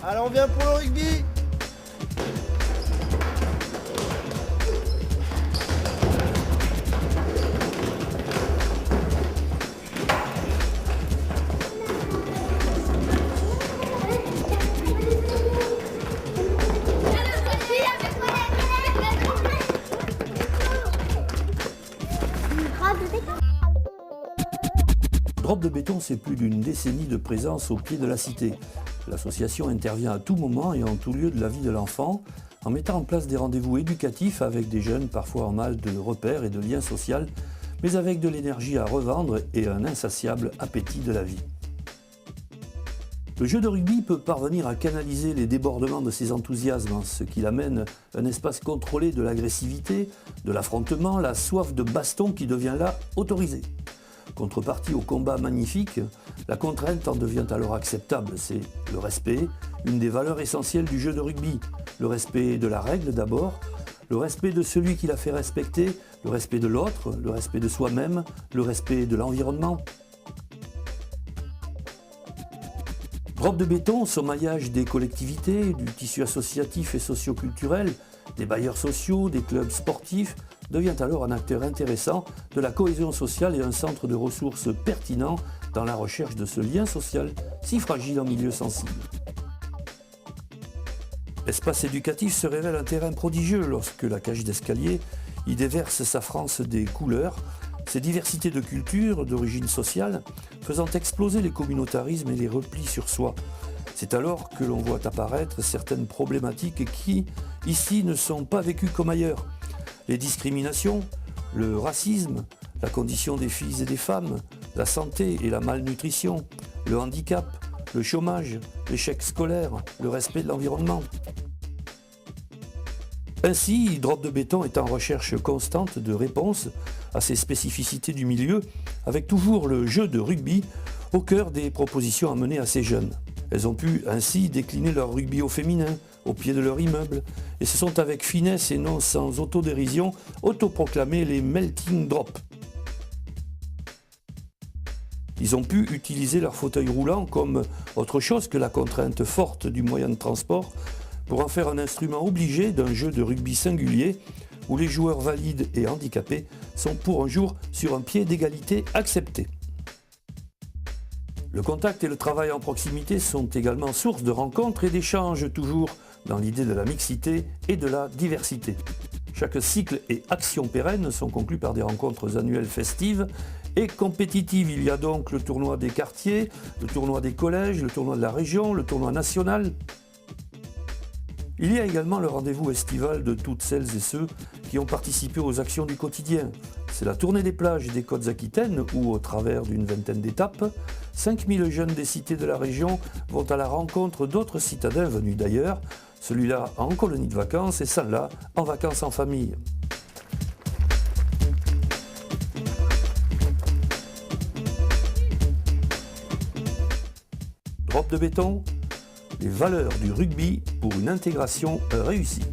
Allez, on vient pour le rugby. Drop de béton, c'est plus d'une décennie de présence au pied de la cité. L'association intervient à tout moment et en tout lieu de la vie de l'enfant, en mettant en place des rendez-vous éducatifs avec des jeunes parfois en mal de repères et de liens sociaux, mais avec de l'énergie à revendre et un insatiable appétit de la vie. Le jeu de rugby peut parvenir à canaliser les débordements de ses enthousiasmes, ce qui l'amène un espace contrôlé de l'agressivité, de l'affrontement, la soif de baston qui devient là autorisée. Contrepartie au combat magnifique, la contrainte en devient alors acceptable. C'est le respect, une des valeurs essentielles du jeu de rugby. Le respect de la règle d'abord, le respect de celui qui la fait respecter, le respect de l'autre, le respect de soi-même, le respect de l'environnement. Drop de béton, sommaillage des collectivités, du tissu associatif et socio-culturel, des bailleurs sociaux, des clubs sportifs, devient alors un acteur intéressant de la cohésion sociale et un centre de ressources pertinent dans la recherche de ce lien social si fragile en milieu sensible. L'espace éducatif se révèle un terrain prodigieux lorsque la cage d'escalier y déverse sa France des couleurs, ces diversités de cultures, d'origine sociale, faisant exploser les communautarismes et les replis sur soi. C'est alors que l'on voit apparaître certaines problématiques qui, ici, ne sont pas vécues comme ailleurs. Les discriminations, le racisme, la condition des filles et des femmes, la santé et la malnutrition, le handicap, le chômage, l'échec scolaire, le respect de l'environnement. Ainsi, Drop de béton est en recherche constante de réponses à ces spécificités du milieu, avec toujours le jeu de rugby au cœur des propositions à mener à ces jeunes. Elles ont pu ainsi décliner leur rugby au féminin, au pied de leur immeuble, et se sont avec finesse et non sans autodérision autoproclamés les Melting Drop. Ils ont pu utiliser leur fauteuil roulant comme autre chose que la contrainte forte du moyen de transport pour en faire un instrument obligé d'un jeu de rugby singulier où les joueurs valides et handicapés sont pour un jour sur un pied d'égalité accepté. Le contact et le travail en proximité sont également source de rencontres et d'échanges, toujours dans l'idée de la mixité et de la diversité. Chaque cycle et action pérenne sont conclus par des rencontres annuelles festives et compétitives. Il y a donc le tournoi des quartiers, le tournoi des collèges, le tournoi de la région, le tournoi national. Il y a également le rendez-vous estival de toutes celles et ceux qui ont participé aux actions du quotidien. C'est la tournée des plages des Côtes-Aquitaines où, au travers d'une vingtaine d'étapes, 5000 jeunes des cités de la région vont à la rencontre d'autres citadins venus d'ailleurs, celui-là en colonie de vacances et celle-là en vacances en famille. Drop de béton, les valeurs du rugby pour une intégration réussie.